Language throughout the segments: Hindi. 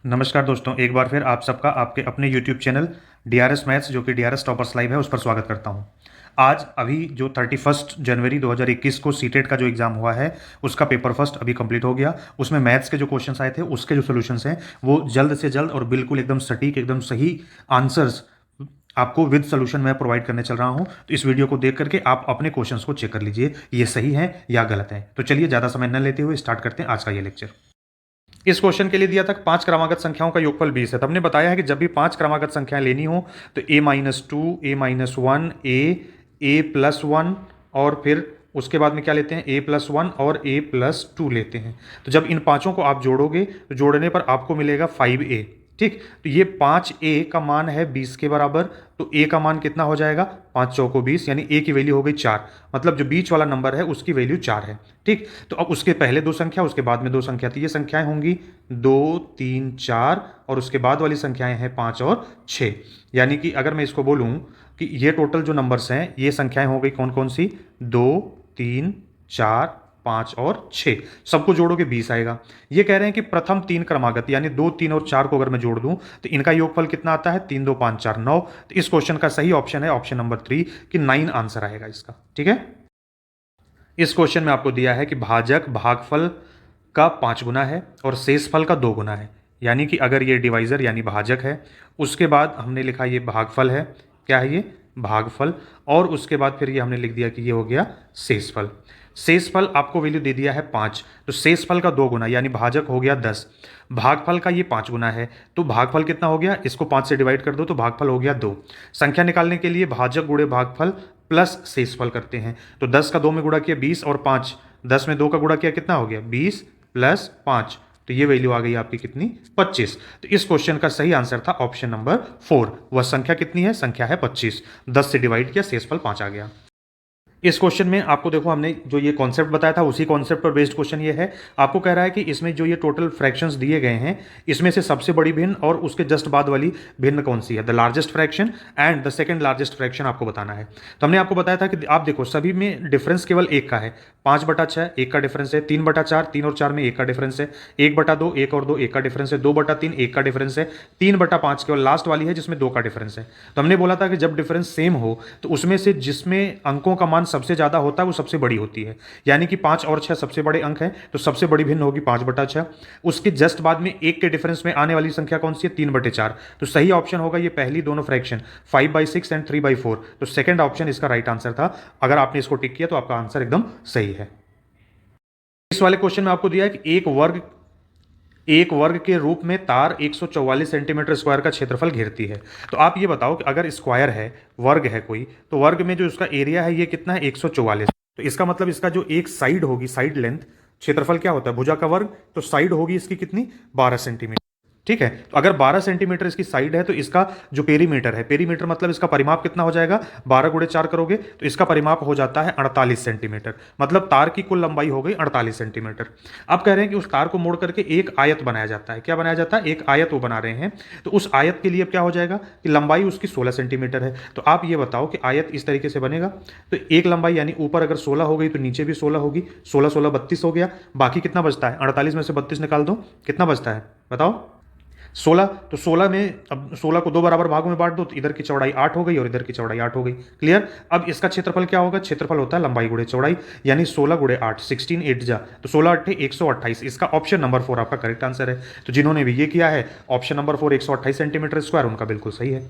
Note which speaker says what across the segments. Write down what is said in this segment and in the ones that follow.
Speaker 1: नमस्कार दोस्तों, एक बार फिर आप सबका आपके अपने YouTube चैनल डीआरएस मैथ्स जो कि डीआरएस टॉपर्स लाइव है उस पर स्वागत करता हूं। आज अभी जो 31 जनवरी 2021 को सीटेट का जो एग्ज़ाम हुआ है उसका पेपर फर्स्ट अभी कंप्लीट हो गया। उसमें मैथ्स के जो क्वेश्चंस आए थे उसके जो सोल्यूशंस हैं वो जल्द से जल्द और बिल्कुल एकदम सटीक एकदम सही आंसर्स आपको विद सोल्यूशन मैं प्रोवाइड करने चल रहा हूं। तो इस वीडियो को देख करके आप अपने क्वेश्चंस को चेक कर लीजिए, ये सही है या गलत है। तो चलिए ज़्यादा समय न लेते हुए स्टार्ट करते हैं आज का ये लेक्चर। इस क्वेश्चन के लिए दिया था 5 क्रमागत संख्याओं का योगफल 20 है। तो हमने बताया है कि जब भी 5 क्रमागत संख्याएं लेनी हो तो a-2, a-1, a+1 और फिर उसके बाद में क्या लेते हैं a+1 और a+2 लेते हैं। तो जब इन पांचों को आप जोड़ोगे तो जोड़ने पर आपको मिलेगा 5a। ठीक, तो ये 5a का मान है 20 के बराबर। तो a का मान कितना हो जाएगा, 5 चौको 20, यानी a की वैल्यू हो गई 4। मतलब जो बीच वाला नंबर है उसकी वैल्यू 4 है। ठीक, तो अब उसके पहले दो संख्या उसके बाद में दो संख्या, तो ये संख्याएं होंगी 2, 3, 4 और उसके बाद वाली संख्याएं हैं 5 और 6। यानी कि अगर मैं इसको बोलूं कि ये टोटल जो नंबर्स हैं ये संख्याएं हो गई कौन कौन सी, 2, 3, 4, 5 और 6, सबको जोड़ोगे 20 आएगा। ये कह रहे हैं कि प्रथम 3 क्रमागत यानी 2, 3 और 4 को अगर मैं जोड़ दूं तो इनका योगफल कितना आता है, 3, 2, 5, 4, 9। तो इस क्वेश्चन का सही ऑप्शन है ऑप्शन नंबर 3 कि 9 आंसर आएगा इसका। ठीक है, इस क्वेश्चन में आपको दिया है कि भाजक भागफल का 5 गुना है और शेषफल का 2 गुना है। यानी कि अगर ये डिवाइजर यानी भाजक है, उसके बाद हमने लिखा ये भागफल है, क्या है ये भागफल, और उसके बाद फिर ये हमने लिख दिया कि ये हो गया शेषफल। शेषफल आपको वैल्यू दे दिया है 5, तो शेषफल का 2 गुना यानी भाजक हो गया 10, भागफल का ये 5 गुना है तो भागफल कितना हो गया, इसको 5 से डिवाइड कर दो तो भागफल हो गया 2। संख्या निकालने के लिए भाजक गुणे भागफल प्लस शेषफल करते हैं। तो 10 का 2 में गुणा किया 20 और 5, 10 में 2 का गुणा किया कितना हो गया 20 प्लस 5, तो ये वैल्यू आ गई आपकी कितनी, 25। तो इस क्वेश्चन का सही आंसर था ऑप्शन नंबर 4। वह संख्या कितनी है, संख्या है 25। 10 से डिवाइड किया शेषफल 5 आ गया। इस क्वेश्चन में आपको देखो हमने जो ये कॉन्सेप्ट बताया था उसी कॉन्सेप्ट पर बेस्ड क्वेश्चन ये है। आपको कह रहा है कि इसमें जो ये टोटल फ्रैक्शंस दिए गए हैं इसमें से सबसे बड़ी भिन्न और उसके जस्ट बाद वाली भिन्न कौन सी है, the largest fraction and the second largest fraction आपको बताना है। तो हमने आपको बताया था कि आप देखो सभी में डिफरेंस केवल एक का है, 5/6 एक का डिफरेंस है, 3/4 3 और 4 में एक का डिफरेंस है, 1/2 एक और 2 एक का डिफरेंस है, 2/3 एक का डिफरेंस है, 3/5 केवल लास्ट वाली है जिसमें 2 का डिफरेंस है। तो हमने बोला था कि जब डिफरेंस सेम हो तो उसमें से जिसमें अंकों का मान सबसे ज्यादा होता है वो सबसे बड़ी होती है। यानी कि 5 और 6 सबसे बड़े अंक हैं तो सबसे बड़ी भिन्न होगी 5/6। उसके जस्ट बाद में एक के डिफरेंस में आने वाली संख्या कौन सी है, 3/4। तो सही ऑप्शन होगा ये पहली दोनों फ्रैक्शन 5/6 एंड 3/4। तो सेकंड ऑप्शन इसका राइट आंसर था। अगर आपने इसको टिक किया तो आपका आंसर एकदम सही है। इस वाले क्वेश्चन में आपको दिया है कि एक वर्ग के रूप में तार 144 सेंटीमीटर स्क्वायर का क्षेत्रफल घेरती है। तो आप ये बताओ कि अगर स्क्वायर है, वर्ग है कोई, तो वर्ग में जो इसका एरिया है ये कितना है, 144। तो इसका मतलब इसका जो एक साइड होगी, साइड लेंथ, क्षेत्रफल क्या होता है भुजा का वर्ग, तो साइड होगी इसकी कितनी, 12 सेंटीमीटर। ठीक है, तो अगर 12 सेंटीमीटर इसकी साइड है तो इसका जो पेरीमीटर है, पेरीमीटर मतलब इसका परिमाप कितना हो जाएगा, 12 गुणे 4 करोगे तो इसका परिमाप हो जाता है 48 सेंटीमीटर। मतलब तार की कुल लंबाई हो गई 48 सेंटीमीटर। अब कह रहे हैं कि उस तार को मोड़ करके एक आयत बनाया जाता है। क्या बनाया जाता है, एक आयत वो बना रहे हैं। तो उस आयत के लिए अब क्या हो जाएगा कि लंबाई उसकी 16 सेंटीमीटर है। तो आप ये बताओ कि आयत इस तरीके से बनेगा तो एक लंबाई यानी ऊपर अगर 16 हो गई तो नीचे भी 16 होगी, 16 16 32 हो गया। बाकी कितना बचता है, 48 में से 32 निकाल दो, कितना बचता है बताओ, 16। तो 16 में अब 16 को दो बराबर भागों में बांट दो तो इधर की चौड़ाई 8 हो गई और इधर की चौड़ाई 8 हो गई। क्लियर। अब इसका क्षेत्रफल क्या होगा, क्षेत्रफल होता है लंबाई गुणे चौड़ाई, यानी 16 गुणे 8, 16 8 जा, तो 16 8 128। इसका ऑप्शन नंबर 4 आपका करेक्ट आंसर है। तो जिन्होंने भी ये किया है ऑप्शन नंबर 4 128 सेंटीमीटर स्क्वायर, उनका बिल्कुल सही है।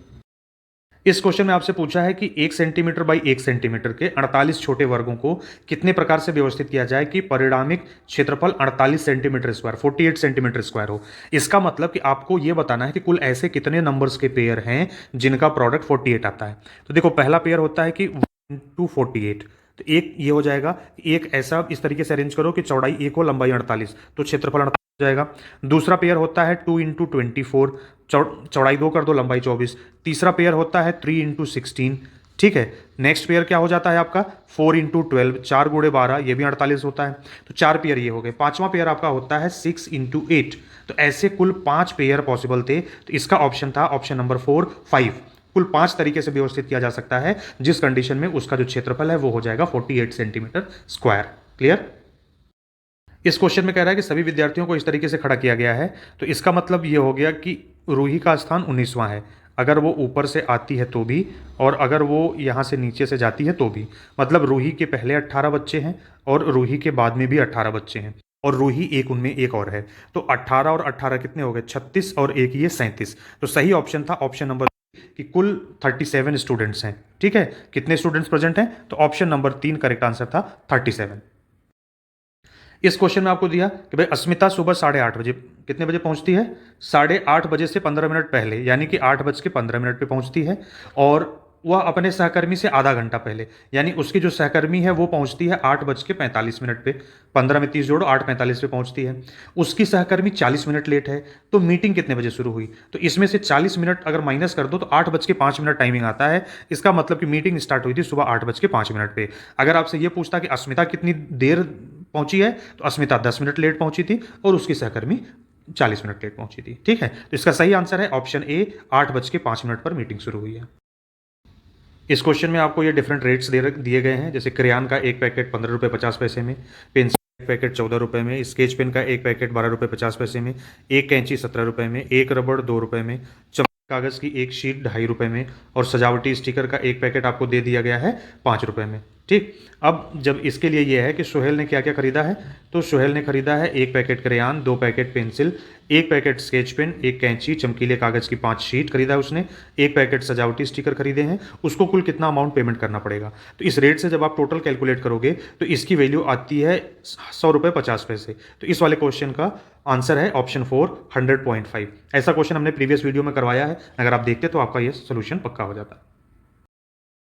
Speaker 1: इस क्वेश्चन में आपसे पूछा है कि 1 सेंटीमीटर बाई 1 सेंटीमीटर के 48 छोटे वर्गों को कितने प्रकार से व्यवस्थित किया जाए कि परिणामिक क्षेत्रफल 48 सेंटीमीटर स्क्वायर 48 सेंटीमीटर स्क्वायर हो। इसका मतलब कि आपको यह बताना है कि कुल ऐसे कितने नंबर्स के पेयर हैं जिनका प्रोडक्ट 48 आता है। तो देखो पहला पेयर होता है कि 1 into 48, तो एक ये हो जाएगा, एक ऐसा इस तरीके से अरेंज करो कि चौड़ाई 1 हो लंबाई 48, तो क्षेत्रफल 48 हो जाएगा। दूसरा पेयर होता है 2 into 24, चौड़ाई 2 कर दो लंबाई 24। तीसरा पेयर होता है 3 into 16। ठीक है, नेक्स्ट पेयर क्या हो जाता है आपका 4 into 12, 4 गुणे 12, ये भी 48 होता है। तो 4 पेयर ये हो गए। पांचवा पेयर आपका होता है 6 into 8। तो ऐसे कुल 5 पेयर पॉसिबल थे। तो इसका ऑप्शन था ऑप्शन नंबर 4 5। कुल 5 तरीके से व्यवस्थित किया जा सकता है जिस कंडीशन में उसका जो क्षेत्रफल है वो हो जाएगा 48 सेंटीमीटर स्क्वायर। क्लियर। इस क्वेश्चन में कह रहा है कि सभी विद्यार्थियों को इस तरीके से खड़ा किया गया है, तो इसका मतलब ये हो गया कि रूही का स्थान 19वां है, अगर वो ऊपर से आती है तो भी, और अगर वो यहाँ से नीचे से जाती है तो भी। मतलब रूही के पहले 18 बच्चे हैं और रूही के बाद में भी 18 बच्चे हैं, और रूही एक उनमें एक और है। तो 18 और 18 कितने हो गए? 36, और एक ये 37। तो सही ऑप्शन था ऑप्शन नंबर कि कुल 37 स्टूडेंट्स हैं। ठीक है, कितने स्टूडेंट्स प्रेजेंट हैं? तो ऑप्शन नंबर 3 करेक्ट आंसर था 37। इस क्वेश्चन में आपको दिया कि भाई अस्मिता सुबह 8:30 बजे, कितने बजे पहुंचती है? 8:30 बजे से 15 मिनट पहले, यानी कि 8:15 पे पहुंचती है, और वह अपने सहकर्मी से आधा घंटा पहले, यानी उसकी जो सहकर्मी है वो पहुंचती है 8:45 पे। 15 में 30 जोड़ो, 8:45 पे पहुंचती है। उसकी सहकर्मी 40 मिनट लेट है, तो मीटिंग कितने बजे शुरू हुई? तो इसमें से 40 मिनट अगर माइनस कर दो तो 8:05 टाइमिंग आता है। इसका मतलब कि मीटिंग स्टार्ट हुई थी सुबह 8:05 पे। अगर आपसे ये पूछता कि अस्मिता कितनी देर पहुंची है, तो अस्मिता 10 मिनट लेट पहुंची थी और उसकी सहकर्मी 40 मिनट लेट पहुंची थी। ठीक है, तो इसका सही आंसर है ऑप्शन ए, 8:05 पर मीटिंग शुरू हुई है। इस क्वेश्चन में आपको ये डिफरेंट रेट्स दिए गए हैं, जैसे क्रेयन का एक पैकेट 15 रुपये 50 पैसे में, पेंसिल एक पैकेट 14 रुपये में, स्केच पेन का एक पैकेट 12 रुपये 50 पैसे में, एक कैंची 17 रुपये में, एक रबड़ 2 रुपये में, कागज़ की एक शीट 2.5 रुपये में, और सजावटी स्टिकर का एक पैकेट आपको दे दिया गया है 5 रुपये में। ठीक, अब जब इसके लिए ये है कि सोहेल ने क्या क्या खरीदा है, तो सोहेल ने खरीदा है एक पैकेट क्रेयन, 2 पैकेट पेंसिल, एक पैकेट स्केच पेन, एक कैंची, चमकीले कागज़ की 5 शीट खरीदा है उसने, एक पैकेट सजावटी स्टिकर खरीदे हैं। उसको कुल कितना अमाउंट पेमेंट करना पड़ेगा? तो इस रेट से जब आप टोटल कैलकुलेट करोगे तो इसकी वैल्यू आती है 100 रुपये 50 पैसे। तो इस वाले क्वेश्चन का आंसर है ऑप्शन 4, 100.5। ऐसा क्वेश्चन हमने प्रीवियस वीडियो में करवाया है, अगर आप देखते तो आपका ये सोल्यूशन पक्का हो जाता।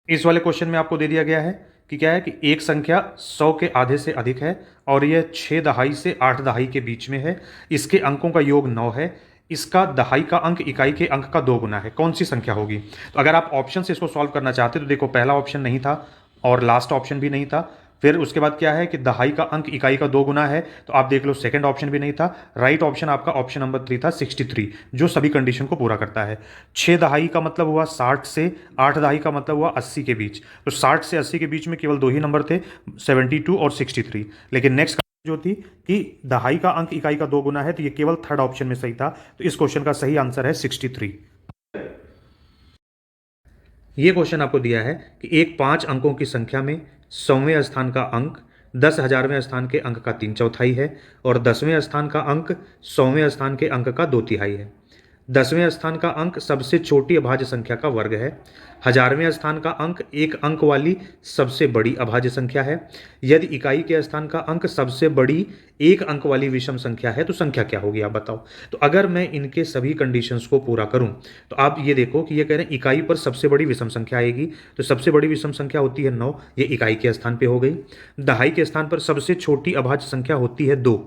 Speaker 1: इस वाले क्वेश्चन में आपको दे दिया गया है कि क्या है कि एक संख्या 100 के आधे से अधिक है और यह 6 दहाई से 8 दहाई के बीच में है। इसके अंकों का योग 9 है। इसका दहाई का अंक इकाई के अंक का 2 गुना है। कौन सी संख्या होगी? तो अगर आप ऑप्शन से इसको सॉल्व करना चाहते तो देखो, पहला ऑप्शन नहीं था और लास्ट ऑप्शन भी नहीं था। फिर उसके बाद क्या है कि दहाई का अंक इकाई का 2 गुना है, तो आप देख लो सेकंड ऑप्शन भी नहीं था। राइट ऑप्शन आपका ऑप्शन नंबर 3 था 63, जो सभी कंडीशन को पूरा करता है। 6 दहाई का मतलब हुआ 60 से, 8 दहाई का मतलब हुआ 80 के बीच। तो 60 से 80 के बीच में केवल 2 ही नंबर थे, 72 और 63। लेकिन नेक्स्ट जो थी कि दहाई का अंक इकाई का 2 गुना है, तो ये केवल थर्ड ऑप्शन में सही था। तो इस क्वेश्चन का सही आंसर है 63। ये क्वेश्चन आपको दिया है कि एक 5 अंकों की संख्या में 100वें स्थान का अंक 10,000वें स्थान के अंक का 3/4 है, और 10वें स्थान का अंक 100वें स्थान के अंक का 2/3 है। 10वें स्थान का अंक सबसे छोटी अभाज्य संख्या का वर्ग है। 1000वें स्थान का अंक एक अंक वाली सबसे बड़ी अभाज्य संख्या है। यदि इकाई के स्थान का अंक सबसे बड़ी एक अंक वाली विषम संख्या है तो संख्या क्या होगी, आप बताओ। तो अगर मैं इनके सभी कंडीशंस को पूरा करूं तो आप ये देखो कि ये कह रहे हैं इकाई पर सबसे बड़ी विषम संख्या आएगी, तो सबसे बड़ी विषम संख्या होती है 9, ये इकाई के स्थान पे हो गई। दहाई के स्थान पर सबसे छोटी अभाज्य संख्या होती है 2,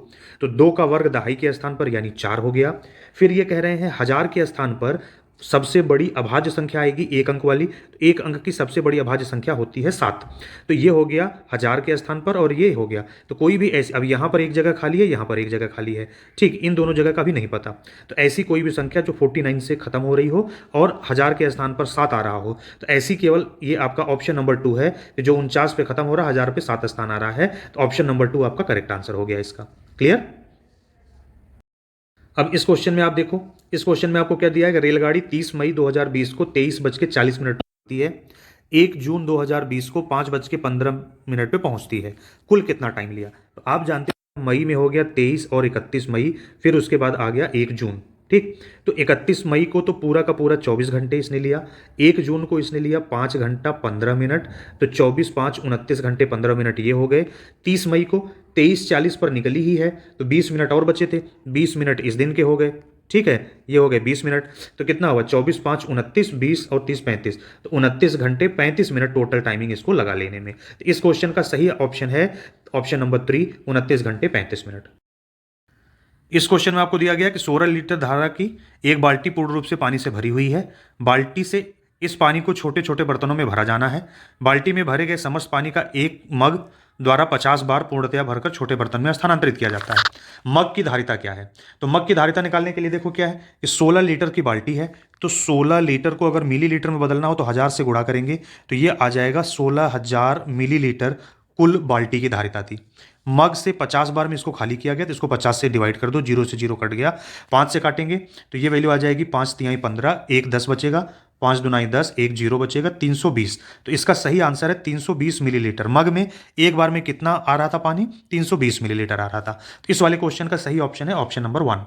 Speaker 1: तो 2 का वर्ग दहाई के स्थान पर यानी 4 हो गया। फिर ये कह रहे हैं 1000 के स्थान पर सबसे बड़ी अभाज्य संख्या आएगी एक अंक वाली, तो एक अंक की सबसे बड़ी अभाज्य संख्या होती है 7। तो ये हो गया 1000 के स्थान पर, और ये हो गया। तो कोई भी ऐसी, अब यहाँ पर एक जगह खाली है, यहाँ पर एक जगह खाली है, ठीक, इन दोनों जगह का भी नहीं पता। तो ऐसी कोई भी संख्या जो 49 से खत्म हो रही हो और 1000 के स्थान पर 7 आ रहा हो, तो ऐसी केवल ये आपका ऑप्शन नंबर 2 है, जो 49 पे खत्म हो रहा है, 1000 पे 7 स्थान आ रहा है। तो ऑप्शन नंबर 2 आपका करेक्ट आंसर हो गया इसका। क्लियर? अब इस क्वेश्चन में आप देखो, इस क्वेश्चन में आपको क्या दिया है कि रेलगाड़ी 30 मई 2020 को 23:40 पहुंचती है, 1 जून 2020 को 5:15 पे पहुंचती है। कुल कितना टाइम लिया? तो आप जानते हैं मई में हो गया 23 और 31 मई, फिर उसके बाद आ गया 1 जून। ठीक, तो 31 मई को तो पूरा का पूरा 24 घंटे इसने लिया, 1 जून को इसने लिया 5 घंटा 15 मिनट, तो 24 5 29 घंटे 15 मिनट ये हो गए। 30 मई को 23:40 पर निकली ही है, तो 20 मिनट और बचे थे, 20 मिनट इस दिन के हो गए। ठीक है, ये हो गए 20 मिनट, तो कितना हुआ 24 5 29, 20 और 30 35, तो 29 घंटे 35 मिनट टोटल टाइमिंग इसको लगा लेने में। तो इस क्वेश्चन का सही ऑप्शन है ऑप्शन नंबर 3, 29 घंटे 35 मिनट। इस क्वेश्चन में आपको दिया गया कि 16 लीटर धारा की एक बाल्टी पूर्ण रूप से पानी से भरी हुई है। बाल्टी से इस पानी को छोटे छोटे बर्तनों में भरा जाना है। बाल्टी में भरे गए समस्त पानी का एक मग द्वारा 50 बार पूर्णतया भरकर छोटे बर्तन में स्थानांतरित किया जाता है। मग की धारिता क्या है? तो मग की धारिता निकालने के लिए देखो क्या है कि 16 लीटर की बाल्टी है, तो 16 लीटर को अगर मिलीलीटर में बदलना हो तो 1000 से गुणा करेंगे, तो ये आ जाएगा 16,000 मिलीलीटर कुल बाल्टी की धारिता थी। मग से 50 बार में इसको खाली किया गया तो इसको 50 से डिवाइड कर दो, 0 से 0 कट गया, 5 से काटेंगे तो ये वैल्यू आ जाएगी 5 तिहाई 15, 1 10 बचेगा, 5 दुनाई 10, 1 0 बचेगा, 320। तो इसका सही आंसर है 320 मिलीलीटर। मग में एक बार में कितना आ रहा था पानी? 320 मिलीलीटर आ रहा था। तो इस वाले क्वेश्चन का सही ऑप्शन है ऑप्शन नंबर 1।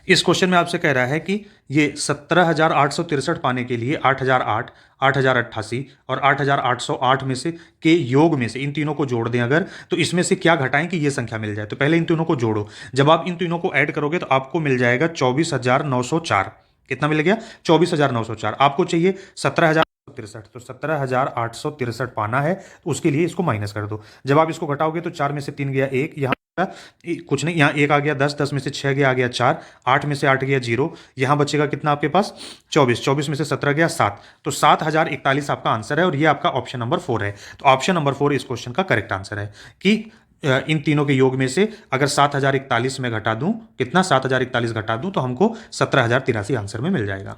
Speaker 1: इस क्वेश्चन में आपसे कह रहा है कि ये 17,863 पाने के लिए 8,008, 8,088 और 8,808 में से के योग में से इन तीनों को जोड़ दें अगर, तो इसमें से क्या घटाएं कि ये संख्या मिल जाए। तो पहले इन तीनों को जोड़ो। जब आप इन तीनों को ऐड करोगे तो आपको मिल जाएगा 24,904। कितना मिल गया? 24,904। आपको चाहिए 17,863, तो 17,863 पाना है, तो उसके लिए इसको माइनस कर दो। जब आप इसको घटाओगे तो 4 में से 3 गया 1, यहाँ कुछ नहीं, यहाँ 1 आ गया 10, 10 में से 6 गया आ गया 4, 8 में से 8 गया 0, यहाँ बचेगा कितना आपके पास? 24, 24 में से 17 गया 7, तो 7,041 आपका आंसर है और ये आपका ऑप्शन नंबर 4 है। तो ऑप्शन नंबर 4 इस क्वेश्चन का करेक्ट आंसर है कि इन तीनों के योग में से अगर 7,041 में घटा दूं, कितना 7,041 घटा दूं तो हमको 17,083 आंसर में मिल जाएगा।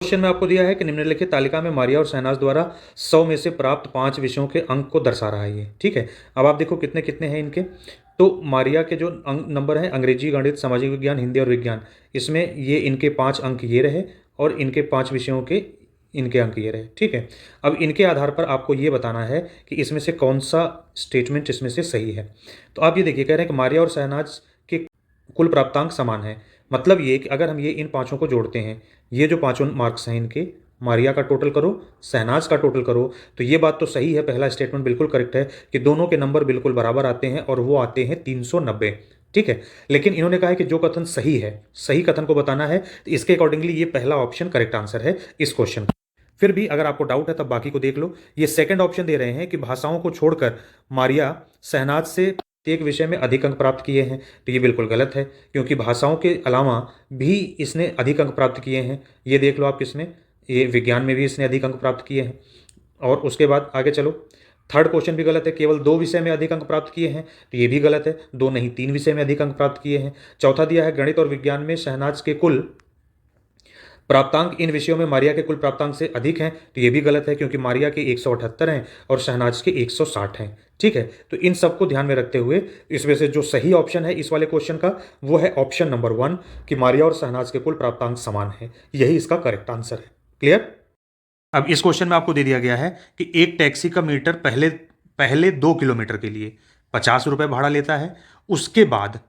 Speaker 1: क्वेश्चन में आपको दिया है कि निम्नलिखित तालिका में मारिया और शहनाज द्वारा 100 में से प्राप्त 5 विषयों के अंक को दर्शा रहा है ये, ठीक है। अब आप देखो कितने कितने हैं इनके। तो मारिया के जो अंक नंबर हैं, अंग्रेजी, गणित, सामाजिक विज्ञान, हिंदी और विज्ञान, इसमें ये इनके 5 अंक ये रहे और इनके 5 विषयों के इनके अंक ये रहे, ठीक है। अब इनके आधार पर आपको ये बताना है कि इसमें से कौन सा स्टेटमेंट इसमें से सही है। तो आप ये देखिए, कह रहे हैं कि मारिया और शहनाज के कुल प्राप्तांक समान है। मतलब ये कि अगर हम ये इन पांचों को जोड़ते हैं, ये जो पांचों मार्क्स हैं इनके, मारिया का टोटल करो, शहनाज का टोटल करो, तो ये बात तो सही है, पहला स्टेटमेंट बिल्कुल करेक्ट है कि दोनों के नंबर बिल्कुल बराबर आते हैं और वो आते हैं 390, ठीक है। लेकिन इन्होंने कहा है कि जो कथन सही है, सही कथन को बताना है, तो इसके अकॉर्डिंगली ये पहला ऑप्शन करेक्ट आंसर है इस क्वेश्चन का। फिर भी अगर आपको डाउट है तब बाकी को देख लो। ये सेकंड ऑप्शन दे रहे हैं कि भाषाओं को छोड़कर मारिया शहनाज से प्रत्येक विषय में अधिक अंक प्राप्त किए हैं, तो ये बिल्कुल गलत है, क्योंकि भाषाओं के अलावा भी इसने अधिक अंक प्राप्त किए हैं। ये देख लो आप किसमें, ये विज्ञान में भी इसने अधिक अंक प्राप्त किए हैं। और उसके बाद आगे चलो, थर्ड क्वेश्चन भी गलत है, केवल 2 विषय में अधिक अंक प्राप्त किए हैं, तो ये भी गलत है, 2 नहीं 3 विषय में अधिक अंक प्राप्त किए हैं। चौथा दिया है गणित और विज्ञान में शहनाज के कुल प्राप्तांक इन विषयों में मारिया के कुल प्राप्तांक से अधिक हैं, तो ये भी गलत है, क्योंकि मारिया के 178 हैं और शहनाज के 160 हैं, ठीक है। तो इन सबको ध्यान में रखते हुए इसमें से जो सही ऑप्शन है इस वाले क्वेश्चन का वो है ऑप्शन नंबर 1 कि मारिया और शहनाज के कुल प्राप्तांक समान है, यही इसका करेक्ट आंसर है। क्लियर? अब इस क्वेश्चन में आपको दे दिया गया है कि एक टैक्सी का मीटर पहले 2 किलोमीटर के लिए 50 रुपये भाड़ा लेता है, उसके बाद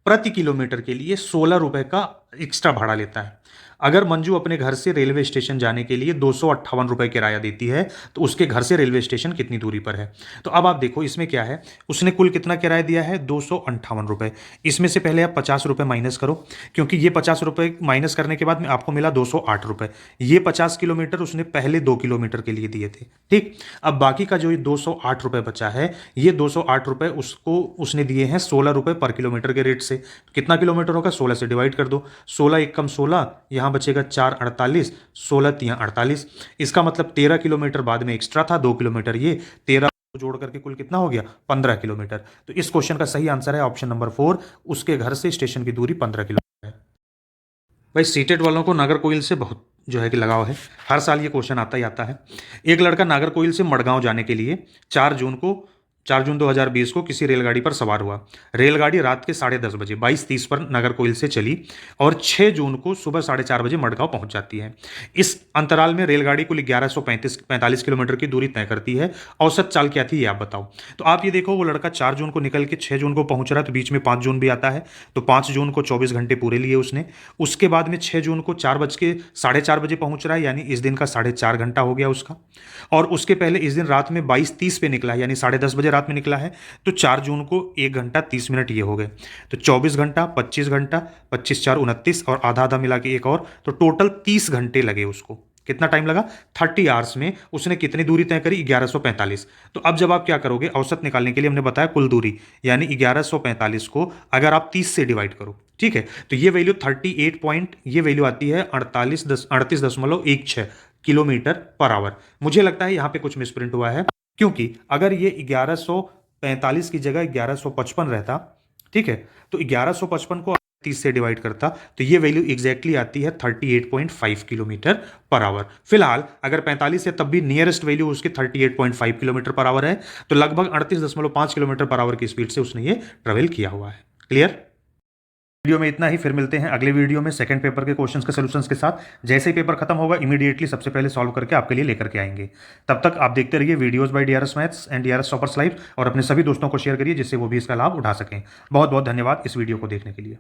Speaker 1: प्रति किलोमीटर के लिए 16 रुपये का एक्स्ट्रा भाड़ा लेता है। अगर मंजू अपने घर से रेलवे स्टेशन जाने के लिए 258 रुपये किराया देती है, तो उसके घर से रेलवे स्टेशन कितनी दूरी पर है? तो अब आप देखो इसमें क्या है, उसने कुल कितना किराया दिया है? 258 रुपये। इसमें से पहले आप 50 रुपये माइनस करो, क्योंकि ये 50 रुपये माइनस करने के बाद में आपको मिला 208 रुपये। ये 50 किलोमीटर उसने पहले 2 किलोमीटर के लिए दिए थे, ठीक। अब बाकी का जो ये 208 रुपये बचा है, ये 208 रुपये उसको उसने दिए हैं 16 रुपये पर किलोमीटर के रेट से। कितना किलोमीटर होगा? 16 से डिवाइड कर दो, 16 एक कम 16, यहाँ बचेगा 4 48, 16 तियां 48। इसका मतलब 13 किलोमीटर बाद में एक्स्ट्रा था, 2 किलोमीटर ये, 13 जोड़ करके कुल कितना हो गया? 15 किलोमीटर। तो इस क्वेश्चन का सही आंसर है ऑप्शन नंबर 4, उसके घर से स्टेशन की दूरी 15 किलोमीटर है। भाई सीटेट वालों को नागरकोइल से बहुत जो है कि लगाव है, हर साल ये क्वेश्चन आता ही आता है। एक लड़का नागरकोइल से मडगांव जाने के लिए 4 जून 2020 को किसी रेलगाड़ी पर सवार हुआ। रेलगाड़ी रात के 10:30 बजे 22:30 पर नागरकोइल से चली और 6 जून को सुबह 4:30 बजे मडगांव पहुंच जाती है। इस अंतराल में रेलगाड़ी कुल 1145 किलोमीटर की दूरी तय करती है। औसत चाल क्या थी ये आप बताओ। तो आप ये देखो, वो लड़का 4 जून को निकल के 6 जून को पहुंच रहा है, तो बीच में 5 जून भी आता है, तो 5 जून को 24 घंटे पूरे लिए उसने। उसके बाद में 6 जून को 4:30 बजे पहुंच रहा है, यानी इस दिन का 4.5 घंटा हो गया उसका। और उसके पहले इस दिन रात में 22:30 पे निकला है, यानी 10:30 बजे रात में निकला है, तो 4 जून को 1 घंटा 30 मिनट ये हो गए, तो 24 घंटा, 25 घंटा, 25 4 29 और आधा आधा मिला के एक और, तो टोटल 30 घंटे लगे उसको। कितना टाइम लगा? 30 आवर्स में उसने कितनी दूरी तय करी? 1145। तो अब जब आप क्या करोगे, औसत निकालने के लिए हमने बताया कुल दूरी, यानी 1145 को अगर आप 30 से डिवाइड करो, ठीक है, तो ये वैल्यू 38 पॉइंट, ये वैल्यू आती है 38.16 किलोमीटर पर आवर। मुझे लगता है यहाँ पे कुछ मिसप्रिंट हुआ है, क्योंकि अगर ये 1145 की जगह 1155 रहता, ठीक है, तो 1155 को 30 से डिवाइड करता तो ये वैल्यू एग्जैक्टली आती है 38.5 किलोमीटर पर आवर। फिलहाल अगर 45 है तब भी नियरेस्ट वैल्यू उसकी 38.5 किलोमीटर पर आवर है, तो लगभग 38.5 किलोमीटर पर आवर की स्पीड से उसने ये ट्रेवल किया हुआ है। क्लियर? वीडियो में इतना ही, फिर मिलते हैं अगले वीडियो में सेकंड पेपर के क्वेश्चंस के सॉल्यूशंस के साथ। जैसे ही पेपर खत्म होगा इमीडिएटली सबसे पहले सॉल्व करके आपके लिए लेकर के आएंगे। तब तक आप देखते रहिए videos bye DRS maths and DRS toppers live और अपने सभी दोस्तों को शेयर करिए जिससे वो भी इसका लाभ उठा सकें। बहुत बहुत धन्यवाद इस वीडियो को देखने के लिए।